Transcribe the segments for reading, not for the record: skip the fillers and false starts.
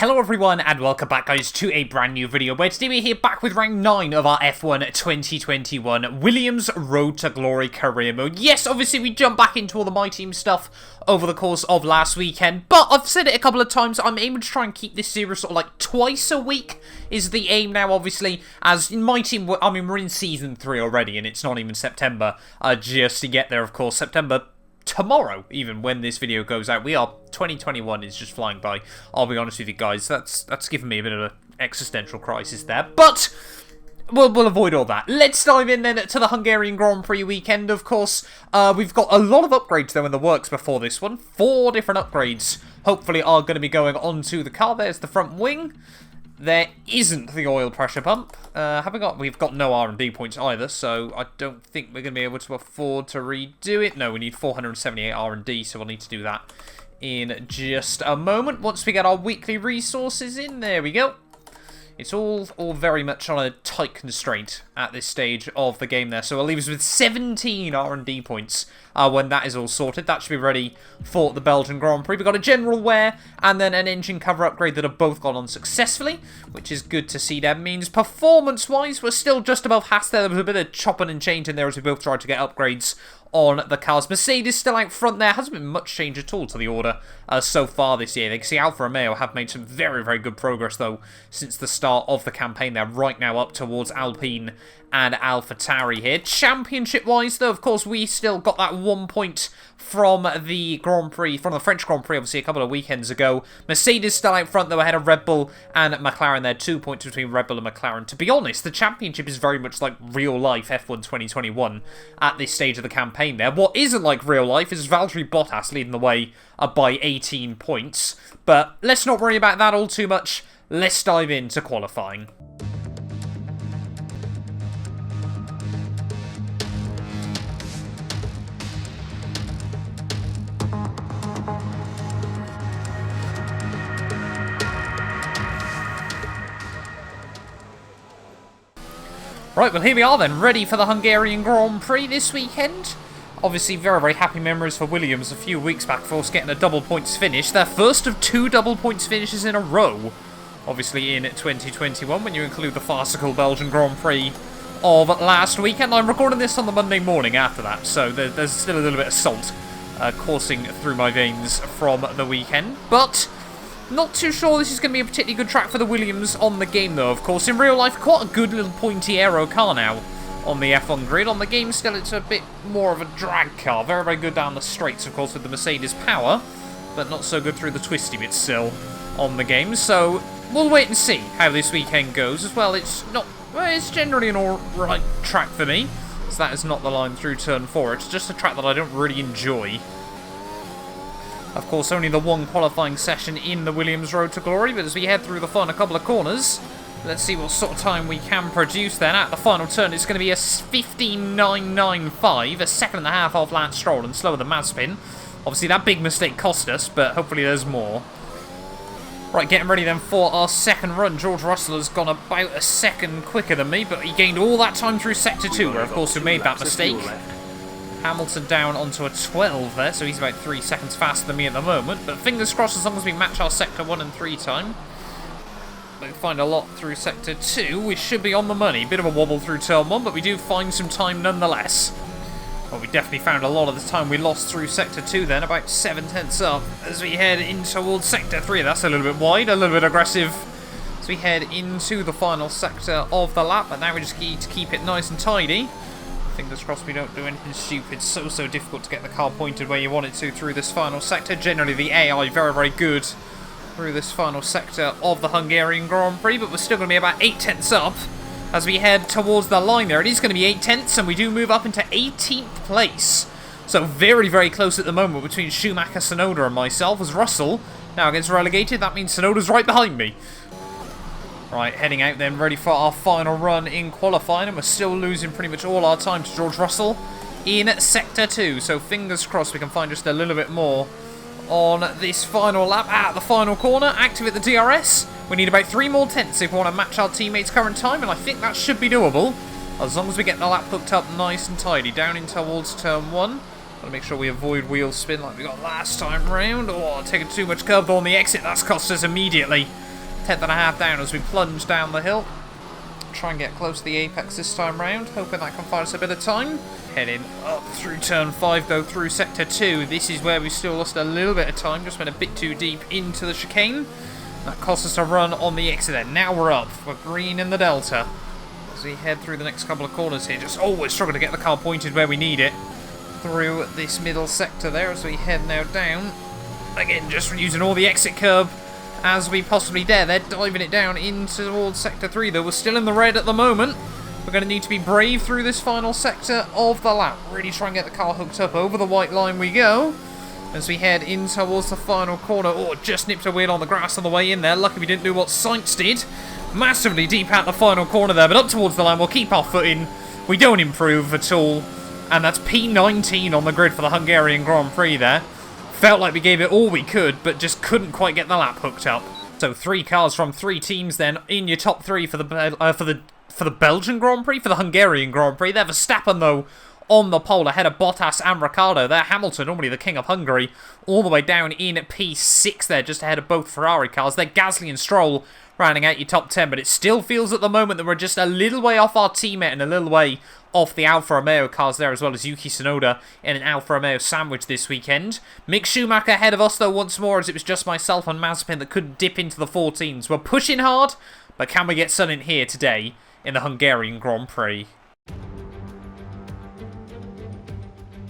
Hello everyone and welcome back guys to a brand new video where today we're here back with rank 9 of our F1 2021 Williams Road to Glory career mode. Yes, obviously we jumped back into all the My Team stuff over the course of last weekend, but I've said it a couple of times, I'm aiming to try and keep this series sort of like twice a week is the aim now, obviously, as in My Team, I mean we're in season 3 already and it's not even September, just to get there of course, September tomorrow, even when this video goes out. 2021 is just flying by. I'll be honest with you guys, that's given me a bit of an existential crisis there, but we'll avoid all that. Let's dive in then to the Hungarian Grand Prix weekend, of course. We've got a lot of upgrades though in the works before this one. 4 different upgrades hopefully are going to be going onto the car. There's the front wing. There isn't the oil pressure pump. We've got no R&D points either, so I don't think we're going to be able to afford to redo it. No, we need 478 R&D, so we'll need to do that in just a moment. Once we get our weekly resources in, there we go. It's all very much on a tight constraint at this stage of the game there. So it leaves us with 17 R&D points when that is all sorted. That should be ready for the Belgian Grand Prix. We've got a general wear and then an engine cover upgrade that have both gone on successfully, which is good to see. That means performance-wise, we're still just above Haas there. There was a bit of chopping and changing there as we both tried to get upgrades on the cars. Mercedes still out front there. Hasn't been much change at all to the order so far this year. They can see Alfa Romeo have made some very, very good progress, though, since the start of the campaign. They're right now up towards Alpine and AlphaTauri here. Championship-wise, though, of course, we still got that 1 point from the Grand Prix, from the French Grand Prix, obviously, a couple of weekends ago. Mercedes still out front, though, ahead of Red Bull and McLaren. There are 2 points between Red Bull and McLaren. To be honest, the championship is very much like real-life F1 2021 at this stage of the campaign there. What isn't like real life is Valtteri Bottas leading the way by 18 points. But let's not worry about that all too much. Let's dive into qualifying. Right, well here we are then, ready for the Hungarian Grand Prix this weekend. Obviously very, very happy memories for Williams a few weeks back for us getting a double points finish. Their first of 2 double points finishes in a row, obviously in 2021, when you include the farcical Belgian Grand Prix of last weekend. I'm recording this on the Monday morning after that, so there's still a little bit of salt coursing through my veins from the weekend. But not too sure this is going to be a particularly good track for the Williams on the game, though, of course. In real life, quite a good little pointy aero car now on the F1 grid. On the game, still, it's a bit more of a drag car. Very, very good down the straights, of course, with the Mercedes power, but not so good through the twisty bits still on the game. So we'll wait and see how this weekend goes. As well, it's generally an alright track for me. So that is not the line through turn 4. It's just a track that I don't really enjoy. Of course, only the 1 qualifying session in the Williams Road to Glory, but as we head through the final couple of corners, let's see what sort of time we can produce then. At the final turn, it's going to be a 15.995, a second and a half off Lance Stroll and slower than Mazepin. Obviously, that big mistake cost us, but hopefully there's more. Right, getting ready then for our second run. George Russell has gone about a second quicker than me, but he gained all that time through Sector 2, where of course we made that mistake. Hamilton down onto a 12 there, so he's about 3 seconds faster than me at the moment. But fingers crossed, as long as we match our Sector 1 and 3 time. We find a lot through Sector 2. We should be on the money. Bit of a wobble through Turn 1, but we do find some time nonetheless. Well, we definitely found a lot of the time we lost through Sector 2 then, about 7 tenths up as we head in towards Sector 3. That's a little bit wide, a little bit aggressive as we head into the final sector of the lap. But now we just need to keep it nice and tidy. Fingers crossed we don't do anything stupid. It's so difficult to get the car pointed where you want it to through this final sector. Generally, the AI very, very good through this final sector of the Hungarian Grand Prix, but we're still going to be about 8 tenths up as we head towards the line there. It is going to be 8 tenths, and we do move up into 18th place. So very, very close at the moment between Schumacher, Tsunoda, and myself, as Russell now gets relegated. That means Tsunoda's right behind me. Right, heading out then, ready for our final run in qualifying, and we're still losing pretty much all our time to George Russell in Sector 2, so fingers crossed we can find just a little bit more on this final lap. At the final corner, activate the DRS. We need about 3 more tenths if we want to match our teammates' current time, and I think that should be doable, as long as we get the lap hooked up nice and tidy. Down in towards Turn 1. Gotta make sure we avoid wheel spin like we got last time round. Oh, taking too much curveball on the exit, that's cost us immediately. 10th down as we plunge down the hill. Try and get close to the apex this time round, hoping that can find us a bit of time. Heading up through turn 5 though, through sector 2. This is where we still lost a little bit of time, just went a bit too deep into the chicane. That cost us a run on the exit there. Now we're up, we're green in the delta. As we head through the next couple of corners here, just always struggle to get the car pointed where we need it. Through this middle sector there as we head now down. Again, just using all the exit curb as we possibly dare. They're diving it down in towards sector 3 though. We're still in the red at the moment. We're going to need to be brave through this final sector of the lap. Really try and get the car hooked up. Over the white line we go. As we head in towards the final corner. Oh, just nipped a wheel on the grass on the way in there. Lucky we didn't do what Sainz did. Massively deep out the final corner there, but up towards the line. We'll keep our foot in. We don't improve at all. And that's P19 on the grid for the Hungarian Grand Prix there. Felt like we gave it all we could, but just couldn't quite get the lap hooked up. So 3 cars from 3 teams then in your top 3 for the Belgian Grand Prix, for the Hungarian Grand Prix. They're Verstappen though on the pole ahead of Bottas and Ricciardo. They're Hamilton, normally the king of Hungary, all the way down in P6 there, just ahead of both Ferrari cars. They're Gasly and Stroll rounding out your top 10, but it still feels at the moment that we're just a little way off our teammate and a little way off the Alfa Romeo cars there, as well as Yuki Tsunoda in an Alfa Romeo sandwich this weekend. Mick Schumacher ahead of us though once more, as it was just myself and Mazepin that couldn't dip into the 14s. We're pushing hard, but can we get something here today in the Hungarian Grand Prix?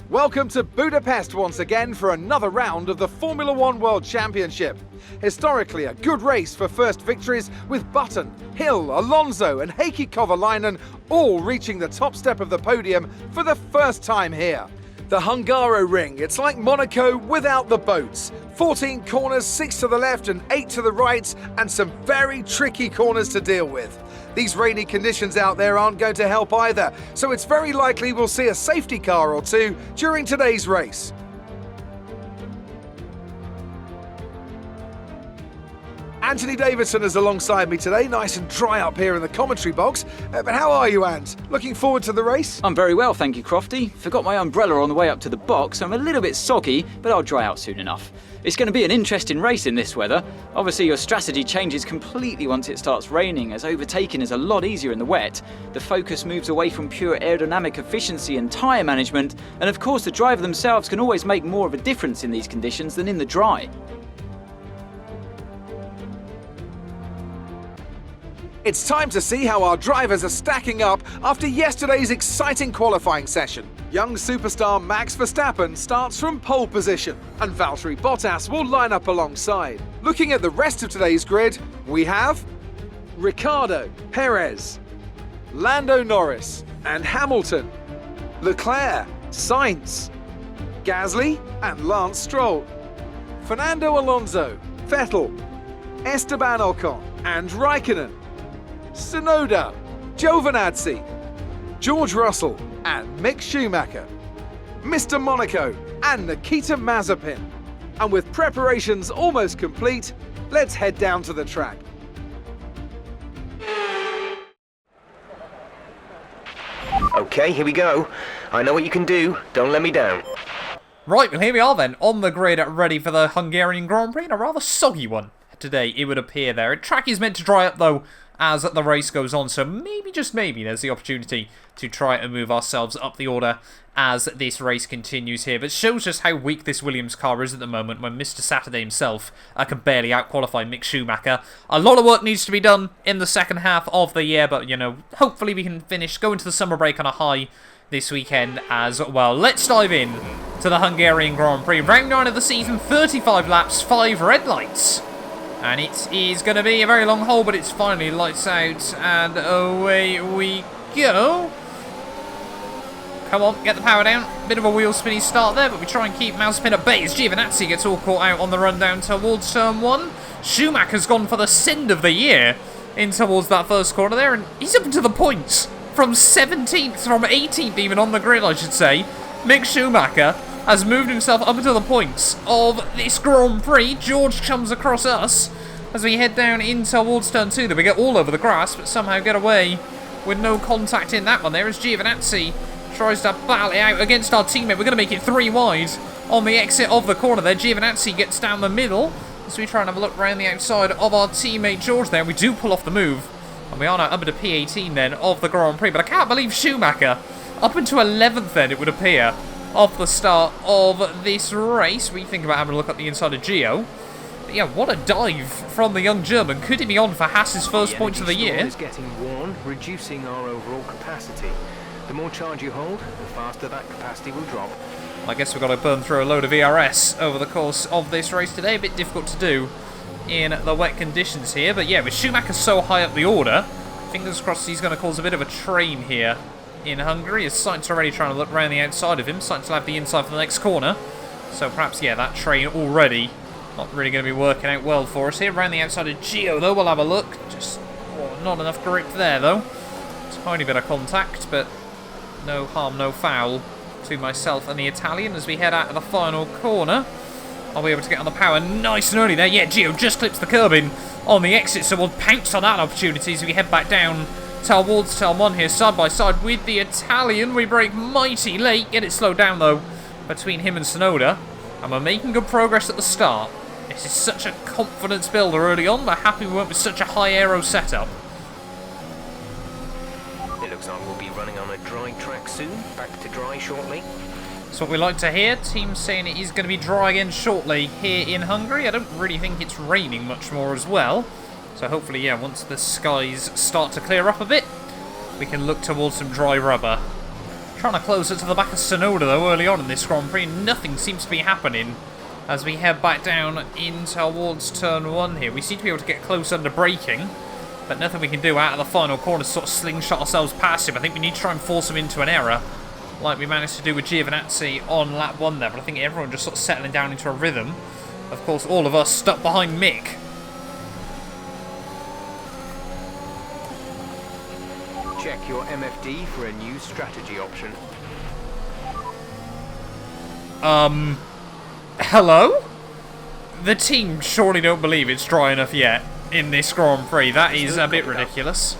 Welcome to Budapest once again for another round of the Formula One World Championship. Historically a good race for first victories, with Button, Hill, Alonso and Heikki Kovalainen all reaching the top step of the podium for the first time here. The Hungaro Ring, it's like Monaco without the boats. 14 corners, 6 to the left and 8 to the right, and some very tricky corners to deal with. These rainy conditions out there aren't going to help either, so it's very likely we'll see a safety car or two during today's race. Anthony Davidson is alongside me today, nice and dry up here in the commentary box. But how are you, Ant? Looking forward to the race? I'm very well, thank you, Crofty. Forgot my umbrella on the way up to the box, so I'm a little bit soggy, but I'll dry out soon enough. It's going to be an interesting race in this weather. Obviously, your strategy changes completely once it starts raining, as overtaking is a lot easier in the wet. The focus moves away from pure aerodynamic efficiency and tyre management, and of course the driver themselves can always make more of a difference in these conditions than in the dry. It's time to see how our drivers are stacking up after yesterday's exciting qualifying session. Young superstar Max Verstappen starts from pole position, and Valtteri Bottas will line up alongside. Looking at the rest of today's grid, we have Ricciardo, Perez, Lando Norris and Hamilton, Leclerc, Sainz, Gasly and Lance Stroll, Fernando Alonso, Vettel, Esteban Ocon and Raikkonen, Tsunoda, Giovinazzi, George Russell and Mick Schumacher, Mr. Monaco and Nikita Mazepin. And with preparations almost complete, let's head down to the track. Okay, here we go. I know what you can do. Don't let me down. Right, well here we are then, on the grid, ready for the Hungarian Grand Prix, and a rather soggy one today, it would appear there. The track is meant to dry up though as the race goes on, so maybe, just maybe, there's the opportunity to try and move ourselves up the order as this race continues here. But it shows just how weak this Williams car is at the moment, when Mr. Saturday himself can barely out-qualify Mick Schumacher. A lot of work needs to be done in the second half of the year, but, you know, hopefully we can go into the summer break on a high this weekend as well. Let's dive in to the Hungarian Grand Prix. Round 9 of the season, 35 laps, 5 red lights. And it is going to be a very long hole, but it's finally lights out, and away we go. Come on, get the power down. Bit of a wheel spinny start there, but we try and keep Mazepin at bay as Giovinazzi gets all caught out on the run down towards turn 1. Schumacher's gone for the send of the year in towards that first corner there, and he's up to the points from 17th, from 18th even on the grid, I should say. Mick Schumacher has moved himself up to the points of this Grand Prix. George comes across us as we head down in towards turn 2. Then we get all over the grass, but somehow get away with no contact in that one there as Giovinazzi tries to battle it out against our teammate. We're going to make it 3 wide on the exit of the corner there. Giovinazzi gets down the middle. as we try and have a look around the outside of our teammate George there. We do pull off the move, and we are now up to P18 then of the Grand Prix. But I can't believe Schumacher, up into 11th then, it would appear, off the start of this race. We think about having a look at the inside of Gio. But yeah, what a dive from the young German. Could he be on for Haas's first points of the year? Is getting worn, reducing our overall capacity. The more charge you hold, the faster that capacity will drop. I guess we've got to burn through a load of ERS over the course of this race today. A bit difficult to do in the wet conditions here. But yeah, with Schumacher so high up the order, fingers crossed he's going to cause a bit of a train here in Hungary. His Sainz already trying to look around the outside of him. Sainz will have the inside for the next corner. So perhaps, yeah, that train already not really going to be working out well for us here. Around the outside of Gio, though, we'll have a look. Just not enough grip there, though. Tiny bit of contact, but no harm, no foul to myself and the Italian as we head out of the final corner. I'll be able to get on the power nice and early there. Yeah, Gio just clips the curb in on the exit, so we'll pounce on that opportunity as we head back down towards Turn 1 here, side by side with the Italian. We brake mighty late, get it slowed down though between him and Sonoda, and we're making good progress at the start. This is such a confidence builder early on. We're happy we went with such a high aero setup. It looks like we'll be running on a dry track soon. Back to dry shortly. That's what we like to hear. Team saying it is going to be dry again shortly here in Hungary. I don't really think it's raining much more as well. So hopefully, yeah, once the skies start to clear up a bit, we can look towards some dry rubber. Trying to close it to the back of Sonoda though early on in this Grand Prix. Nothing seems to be happening as we head back down in towards Turn 1 here. We seem to be able to get close under braking, but nothing we can do out of the final corner to sort of slingshot ourselves past him. I think we need to try and force him into an error, like we managed to do with Giovinazzi on lap 1 there, but I think everyone just sort of settling down into a rhythm. Of course, all of us stuck behind Mick. Check your MFD for a new strategy option. Hello? The team surely don't believe it's dry enough yet in this Grand Prix. That is a bit ridiculous.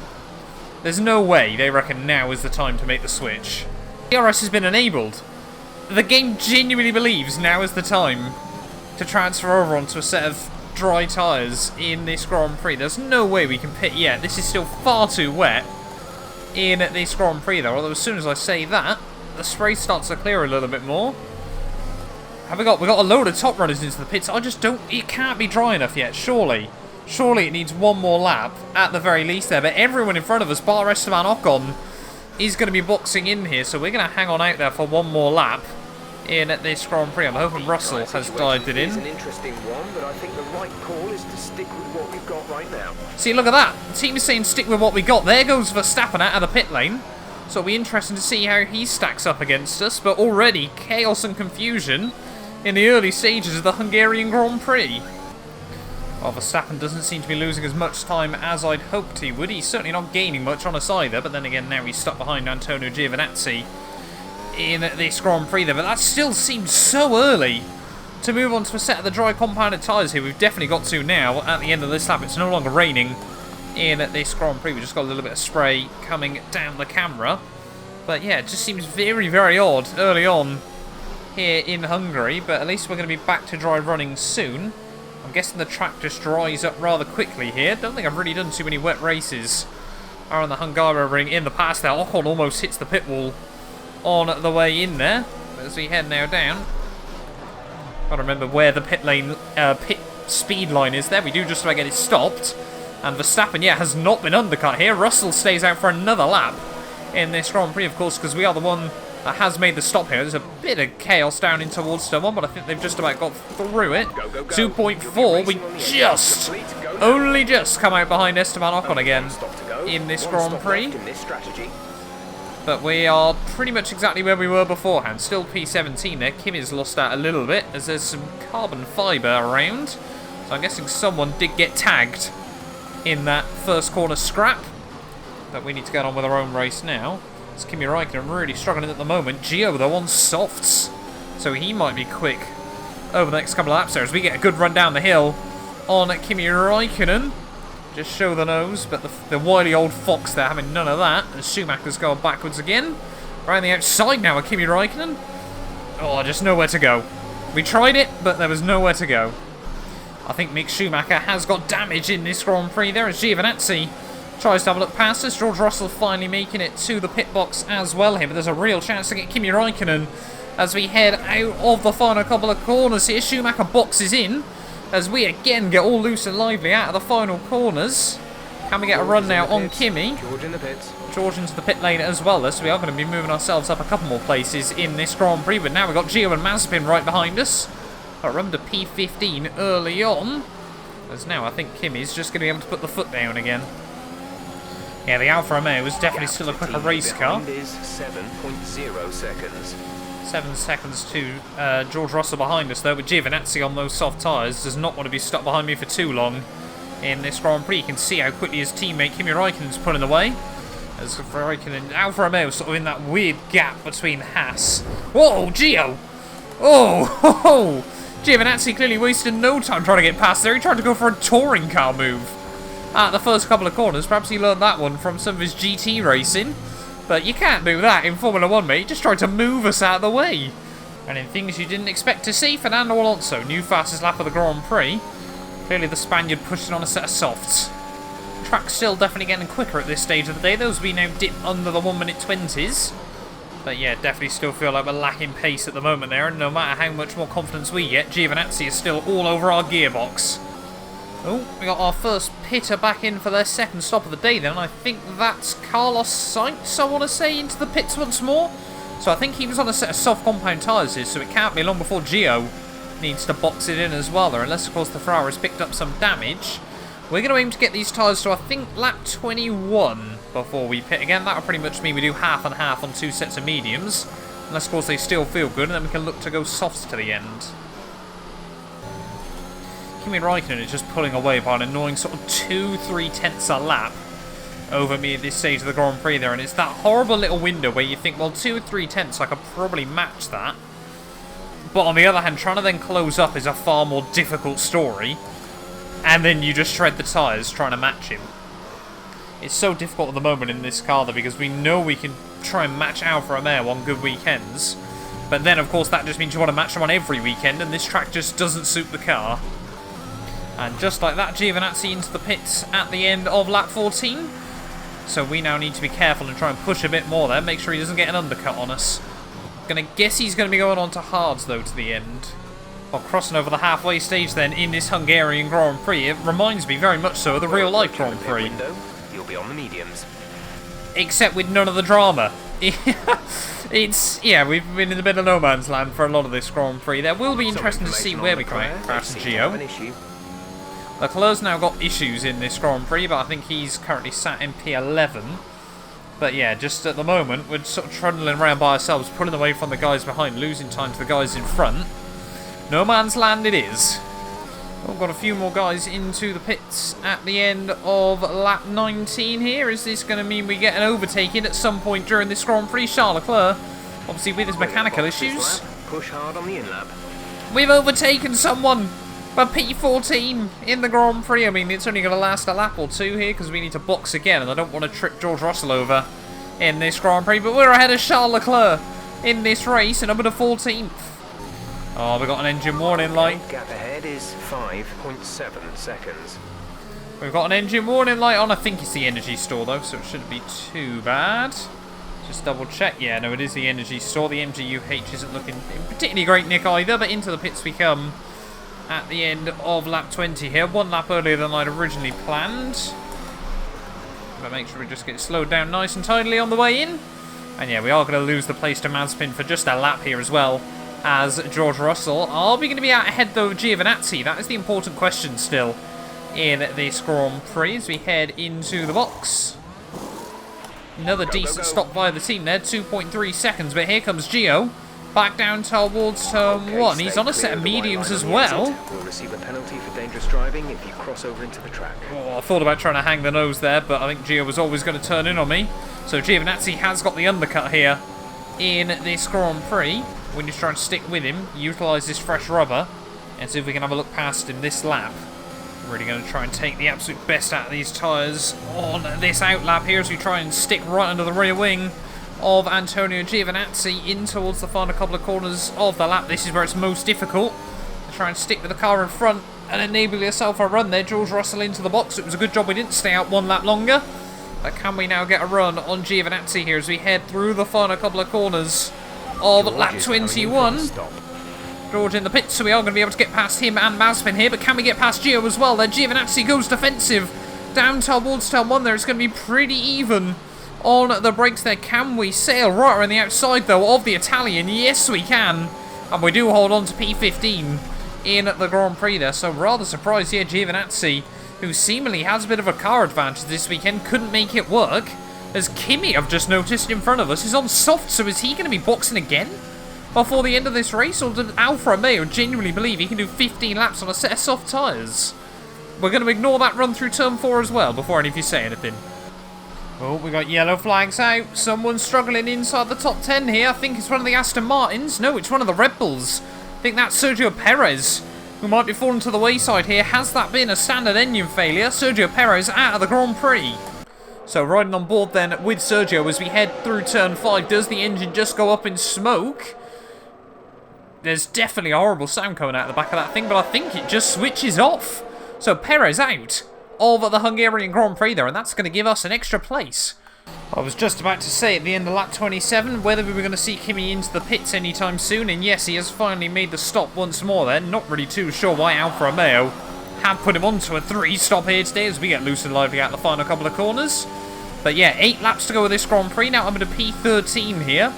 There's no way they reckon now is the time to make the switch. DRS has been enabled. The game genuinely believes now is the time to transfer over onto a set of dry tyres in this Grand Prix. There's no way we can pit yet. This is still far too wet in this Grand Prix though. Although as soon as I say that, the spray starts to clear a little bit more. We got a load of top runners into the pits. I just don't... It can't be dry enough yet, surely. Surely it needs one more lap at the very least there. But everyone in front of us, bar Esteban Ocon, is going to be boxing in here. So we're going to hang on out there for one more lap in this Grand Prix. I'm hoping Russell has dived it in. It's an interesting one, but I think the right call is to stick with what we've got right now. See, look at that. The team is saying stick with what we got. There goes Verstappen out of the pit lane. So it'll be interesting to see how he stacks up against us. But already, chaos and confusion in the early stages of the Hungarian Grand Prix. Well, Verstappen doesn't seem to be losing as much time as I'd hoped he would. He's certainly not gaining much on us either, but then again, now he's stuck behind Antonio Giovinazzi in this Grand Prix there. But that still seems so early to move on to a set of the dry compounded tyres here. We've definitely got to now at the end of this lap. It's no longer raining in this Grand Prix. We've just got a little bit of spray coming down the camera. But yeah, it just seems very, very odd early on here in Hungary, but at least we're going to be back to dry running soon. I'm guessing the track just dries up rather quickly here. Don't think I've really done too many wet races on the Hungaroring in the past there. Ocon almost hits the pit wall on the way in there. But as we head now down, gotta remember where the pit speed line is there. We do just about get it stopped. And Verstappen, yeah, has not been undercut here. Russell stays out for another lap in this Grand Prix, of course, because we are the one that has made the stop here. There's a bit of chaos down in towards Turn 1, but I think they've just about got through it. 2.4, we just, only just come out behind Esteban Ocon again in this Grand Prix. But we are pretty much exactly where we were beforehand. Still P17 there. Kimi's lost out a little bit as there's some carbon fibre around. So I'm guessing someone did get tagged in that first corner scrap. But we need to get on with our own race now. Kimi Räikkönen really struggling at the moment. Gio though on softs, so he might be quick over the next couple of laps there as we get a good run down the hill on Kimi Räikkönen. Just show the nose, but the wily old fox there having none of that as Schumacher's going backwards again. Around the outside now with Kimi Räikkönen. Oh, just nowhere to go. We tried it, but there was nowhere to go. I think Mick Schumacher has got damage in this Grand Prix there as Giovinazzi tries to have a look past us. George Russell finally making it to the pit box as well here, but there's a real chance to get Kimi Räikkönen as we head out of the final couple of corners here. Schumacher boxes in as we again get all loose and lively out of the final corners. Can we get a run now on Kimi? George in the pits. George into the pit lane as well, so we are going to be moving ourselves up a couple more places in this Grand Prix, but now we've got Gio and Mazepin right behind us. A run to P15 early on, as now I think Kimi's just going to be able to put the foot down again. Yeah, the Alfa Romeo is definitely still a quicker race car. Is 7.0 seconds. 7 seconds to George Russell behind us though, but Giovinazzi on those soft tyres does not want to be stuck behind me for too long in this Grand Prix. You can see how quickly his teammate Kimi Räikkönen's pulling away. As Räikkönen, Alfa Romeo sort of in that weird gap between Haas. Whoa, Gio! Oh, Giovinazzi clearly wasted no time trying to get past there. He tried to go for a touring car move at the first couple of corners. Perhaps he learned that one from some of his GT racing. But you can't do that in Formula 1, mate. He just tried to move us out of the way. And in things you didn't expect to see, Fernando Alonso, new fastest lap of the Grand Prix. Clearly the Spaniard pushing on a set of softs. Track's still definitely getting quicker at this stage of the day. Those we now dip under the 1 minute 20s. But yeah, definitely still feel like we're lacking pace at the moment there. And no matter how much more confidence we get, Giovinazzi is still all over our gearbox. Oh, we got our first pitter back in for their second stop of the day then. I think that's Carlos Sainz, I want to say, into the pits once more. So I think he was on a set of soft compound tyres here, so it can't be long before Gio needs to box it in as well there. Unless, of course, the Ferrari's picked up some damage. We're going to aim to get these tyres to, I think, lap 21 before we pit again. That will pretty much mean we do half and half on 2 sets of mediums. Unless, of course, they still feel good, and then we can look to go softs to the end. Kimi Räikkönen is just pulling away by an annoying sort of 2-3 tenths a lap over me at this stage of the Grand Prix there. And it's that horrible little window where you think, well, 2 or 3 tenths, I could probably match that. But on the other hand, trying to then close up is a far more difficult story. And then you just shred the tyres trying to match him. It's so difficult at the moment in this car though, because we know we can try and match Alfa Romeo on good weekends. But then, of course, that just means you want to match them on every weekend, and this track just doesn't suit the car. And just like that, Giovinazzi into the pits at the end of lap 14. So we now need to be careful and try and push a bit more there, make sure he doesn't get an undercut on us. Gonna guess he's going to be going on to hards though to the end. Well, crossing over the halfway stage then in this Hungarian Grand Prix, it reminds me very much so of the real life Grand Prix. You'll be on the mediums. Except with none of the drama. Yeah, we've been in the bit of no man's land for a lot of this Grand Prix. There will be interesting to see where we crash Gio. Leclerc's now got issues in this Grand Prix, but I think he's currently sat in P11. But yeah, just at the moment, we're sort of trundling around by ourselves, pulling away from the guys behind, losing time to the guys in front. No man's land it is. We've got a few more guys into the pits at the end of lap 19 here. Is this going to mean we get an overtaking at some point during this Grand Prix? Charles Leclerc, obviously with his mechanical issues. Push hard on the in-lap. We've overtaken someone for P14 in the Grand Prix. I mean, it's only going to last a lap or two here because we need to box again, and I don't want to trip George Russell over in this Grand Prix. But we're ahead of Charles Leclerc in this race, and I'm at a 14th. Oh, we've got an engine warning light. Gap ahead is 5.7 seconds. We've got an engine warning light on. I think it's the energy store though, so it shouldn't be too bad. Just double check. Yeah, no, it is the energy store. The MGUH isn't looking in particularly great nick either, but into the pits we come at the end of lap 20 here. 1 lap earlier than I'd originally planned. But make sure we just get slowed down nice and tidily on the way in. And yeah, we are going to lose the place to Mazepin for just a lap here as well as George Russell. Are we going to be out ahead though of Giovinazzi? That is the important question still in this Grand Prix as we head into the box. Another decent stop by the team there, 2.3 seconds, but here comes Gio. Back down towards turn 1. He's on a set of mediums as well. We'll receive a penalty for dangerous driving if you cross over into the track. Oh, I thought about trying to hang the nose there, but I think Gio was always going to turn in on me. So Giovinazzi has got the undercut here in this Grand Prix. We need to try and stick with him, utilise this fresh rubber, and see if we can have a look past him this lap. Really going to try and take the absolute best out of these tyres on this out lap here as we try and stick right under the rear wing of Antonio Giovinazzi in towards the final couple of corners of the lap. This is where it's most difficult to try and stick with the car in front and enable yourself a run there. George Russell into the box. It was a good job we didn't stay out one lap longer. But can we now get a run on Giovinazzi here as we head through the final couple of corners of lap 21? George in the pits, so we are going to be able to get past him and Mazepin here, but can we get past Gio as well? Then Giovinazzi goes defensive down towards turn 1 there. It's going to be pretty even on the brakes there. Can we sail right around the outside though of the Italian? Yes we can, and we do hold on to P15 in the Grand Prix there, so rather surprised here. Giovinazzi, who seemingly has a bit of a car advantage this weekend, couldn't make it work, as Kimi, I've just noticed in front of us, is on soft. So is he going to be boxing again before the end of this race, or did Alfa Romeo genuinely believe he can do 15 laps on a set of soft tyres? We're going to ignore that run through turn 4 as well before any of you say anything. Oh, we got yellow flags out. Someone's struggling inside the top 10 here. I think it's one of the Aston Martins. No, it's one of the Red Bulls. I think that's Sergio Perez, who might be falling to the wayside here. Has that been a standard engine failure? Sergio Perez out of the Grand Prix. So riding on board then with Sergio as we head through turn 5. Does the engine just go up in smoke? There's definitely a horrible sound coming out of the back of that thing, but I think it just switches off. So Perez out of the Hungarian Grand Prix there, and that's going to give us an extra place. I was just about to say at the end of lap 27 whether we were going to see Kimi into the pits anytime soon, and yes, he has finally made the stop once more there. Not really too sure why Alfa Romeo have put him onto a 3-stop here today as we get loose and lively out the final couple of corners. But yeah, 8 laps to go with this Grand Prix. Now I'm at a P13 here.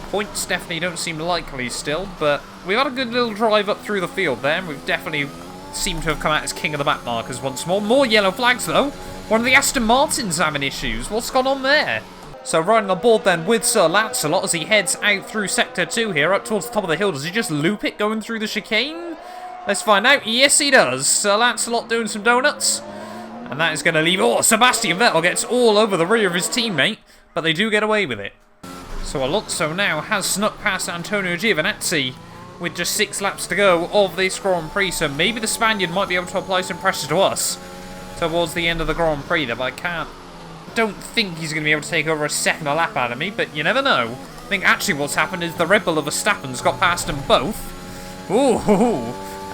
Points definitely don't seem likely still, but we've had a good little drive up through the field there, and we've definitely seemed to have come out as king of the back markers once more. More yellow flags though. One of the Aston Martins having issues. What's gone on there? So riding on board then with Sir Lancelot as he heads out through Sector 2 here, up towards the top of the hill. Does he just loop it going through the chicane? Let's find out. Yes, he does. Sir Lancelot doing some donuts. And that is going to leave... Oh, Sebastian Vettel gets all over the rear of his teammate, but they do get away with it. So Alonso now has snuck past Antonio Giovinazzi with just 6 laps to go of this Grand Prix. So maybe the Spaniard might be able to apply some pressure to us towards the end of the Grand Prix there, but don't think he's going to be able to take over a second a lap out of me, but you never know. I think actually what's happened is the Red Bull of Verstappen's got past them both. Ooh,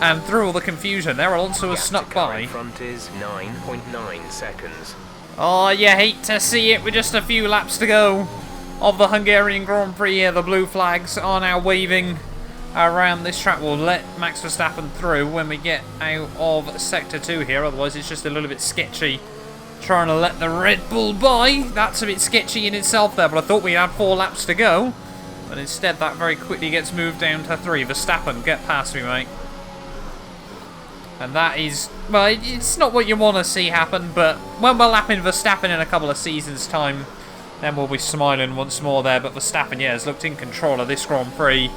and through all the confusion there, Alonso has snuck by. Front is 9.9 seconds. Oh, you hate to see it with just a few laps to go of the Hungarian Grand Prix here. The blue flags are now waving around this track. We'll let Max Verstappen through when we get out of Sector 2 here, otherwise it's just a little bit sketchy trying to let the Red Bull by. That's a bit sketchy in itself there, but I thought we had 4 laps to go, but instead that very quickly gets moved down to 3. Verstappen, get past me, mate. And that is, well, it's not what you want to see happen, but when we're lapping Verstappen in a couple of seasons' time, then we'll be smiling once more there. But Verstappen, yeah, has looked in control of this Grand Prix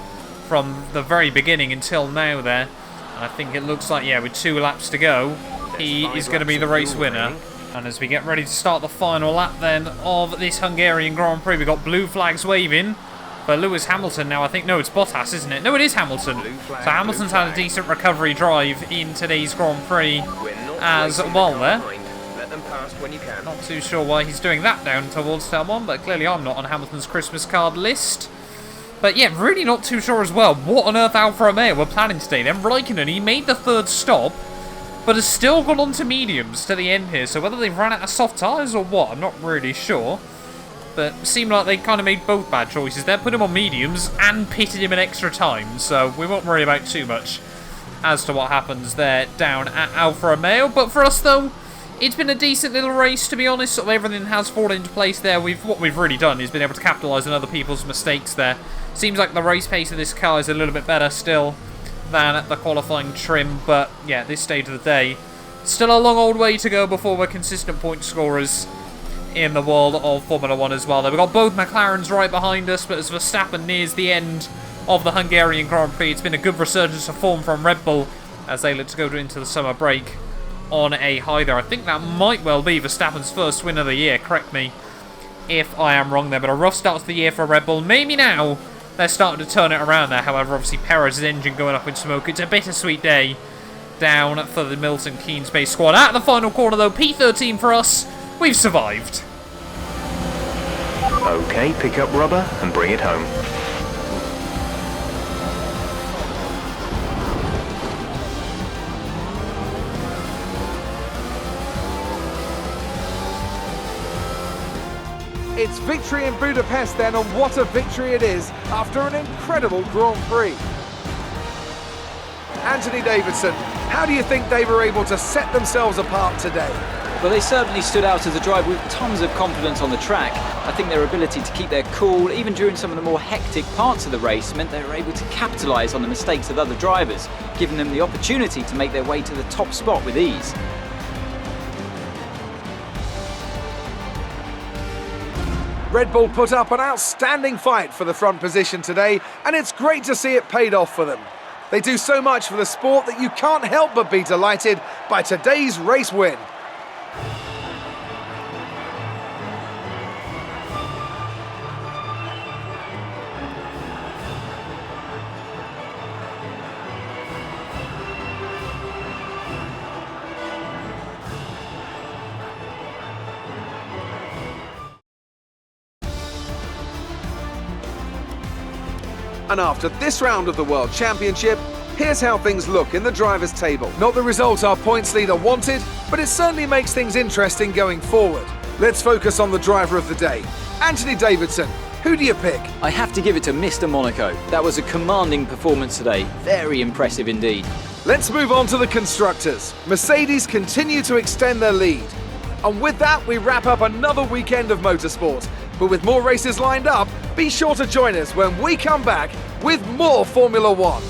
from the very beginning until now there. And I think it looks like, yeah, with 2 laps to go, he is going to be the race winner. And as we get ready to start the final lap then of this Hungarian Grand Prix, we've got blue flags waving for Lewis Hamilton now. I think, no, it's Bottas, isn't it? No, it is Hamilton. So Hamilton's had a decent recovery drive in today's Grand Prix as well there. Not too sure why he's doing that down towards turn 1, but clearly I'm not on Hamilton's Christmas card list. But yeah, really not too sure as well what on earth Alfa Romeo were planning today. Then Raikkonen, he made the 3rd stop, but has still gone on to mediums to the end here. So whether they've run out of soft tyres or what, I'm not really sure. But it seemed like they kind of made both bad choices there. Put him on mediums and pitted him an extra time. So we won't worry about too much as to what happens there down at Alfa Romeo. But for us though, it's been a decent little race, to be honest. Sort of everything has fallen into place there. What we've really done is been able to capitalise on other people's mistakes there. Seems like the race pace of this car is a little bit better still than the qualifying trim. But yeah, at this stage of the day, still a long old way to go before we're consistent point scorers in the world of Formula 1 as well. We've got both McLarens right behind us, but as Verstappen nears the end of the Hungarian Grand Prix, it's been a good resurgence of form from Red Bull as they look to go into the summer break on a high there. I think that might well be Verstappen's first win of the year. Correct me if I am wrong there, but a rough start to the year for Red Bull. Maybe now they're starting to turn it around there. However, obviously Perez's engine going up in smoke. It's a bittersweet day down for the Milton Keynes based squad. At the final corner though, P13 for us. We've survived. Okay, pick up rubber and bring it home. It's victory in Budapest then, and what a victory it is after an incredible Grand Prix. Anthony Davidson, how do you think they were able to set themselves apart today? Well, they certainly stood out as a drive with tons of confidence on the track. I think their ability to keep their cool, even during some of the more hectic parts of the race, meant they were able to capitalise on the mistakes of other drivers, giving them the opportunity to make their way to the top spot with ease. Red Bull put up an outstanding fight for the front position today, and it's great to see it paid off for them. They do so much for the sport that you can't help but be delighted by today's race win. And after this round of the World Championship, here's how things look in the drivers' table. Not the result our points leader wanted, but it certainly makes things interesting going forward. Let's focus on the driver of the day. Anthony Davidson, who do you pick? I have to give it to Mr. Monaco. That was a commanding performance today. Very impressive indeed. Let's move on to the constructors. Mercedes continue to extend their lead. And with that, we wrap up another weekend of motorsport. But with more races lined up, be sure to join us when we come back with more Formula One.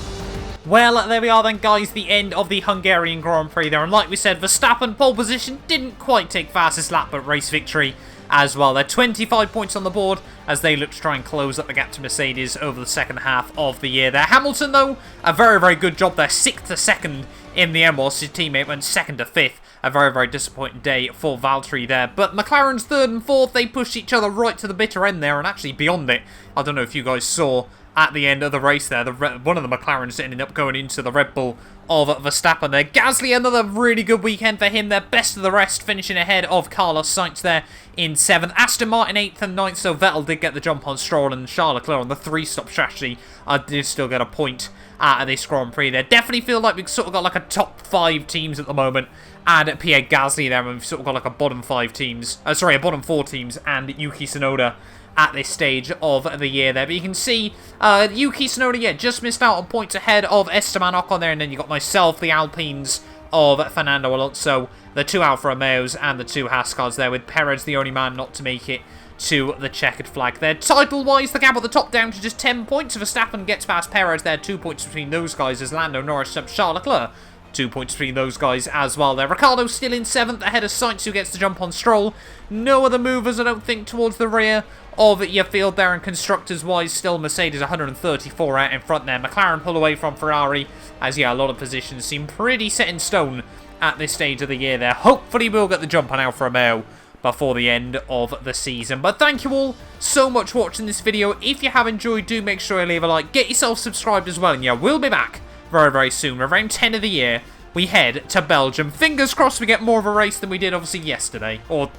Well, there we are then, guys, the end of the Hungarian Grand Prix there. And like we said, Verstappen, pole position, didn't quite take fastest lap, but race victory as well. They're 25 points on the board as they look to try and close up the gap to Mercedes over the second half of the year there. Hamilton, though, a very, very good job there. 6th to 2nd in the end, whilst his teammate went 2nd to 5th. A very, very disappointing day for Valtteri there. But McLaren's 3rd and 4th, they pushed each other right to the bitter end there and actually beyond it. I don't know if you guys saw at the end of the race there, one of the McLarens ended up going into the Red Bull of Verstappen there. Gasly, another really good weekend for him there. Best of the rest, finishing ahead of Carlos Sainz there in 7th. Aston Martin 8th and 9th, so Vettel did get the jump on Stroll, and Charles Leclerc on the 3-stop strategy did still get a point out of this Grand Prix there. Definitely feel like we've sort of got like a top 5 teams at the moment, and Pierre Gasly there, and we've sort of got like a bottom 5 teams, a bottom 4 teams, and Yuki Tsunoda at this stage of the year there. But you can see Yuki Tsunoda, yeah, just missed out on points ahead of Esteban Ocon there, and then you got myself, the Alpines of Fernando Alonso, the 2 Alfa Romeos, and the 2 Haas cars there, with Perez the only man not to make it to the checkered flag there. Title-wise, the gap at the top down to just 10 points. If Verstappen gets past Perez there, 2 points between those guys as Lando Norris up Charles Leclerc. 2 points between those guys as well there. Ricciardo still in 7th ahead of Sainz, who gets the jump on Stroll. No other movers, I don't think, towards the rear of your field there. And constructors-wise, still Mercedes 134 out in front there. McLaren pull away from Ferrari, as yeah, a lot of positions seem pretty set in stone at this stage of the year there. Hopefully we'll get the jump on Alfa Romeo before the end of the season. But thank you all so much for watching this video. If you have enjoyed, do make sure you leave a like. Get yourself subscribed as well, and yeah, we'll be back very, very soon. Around 10 of the year, we head to Belgium. Fingers crossed we get more of a race than we did, obviously, yesterday. Or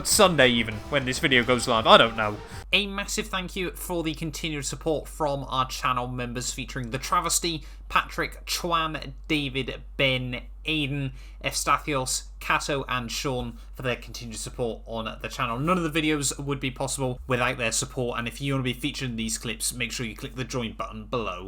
Sunday, even, when this video goes live. I don't know. A massive thank you for the continued support from our channel members, featuring The Travesty, Patrick, Chuan, David, Ben, Aiden, Efstathios, Kato, and Sean for their continued support on the channel. None of the videos would be possible without their support, and if you want to be featured in these clips, make sure you click the join button below.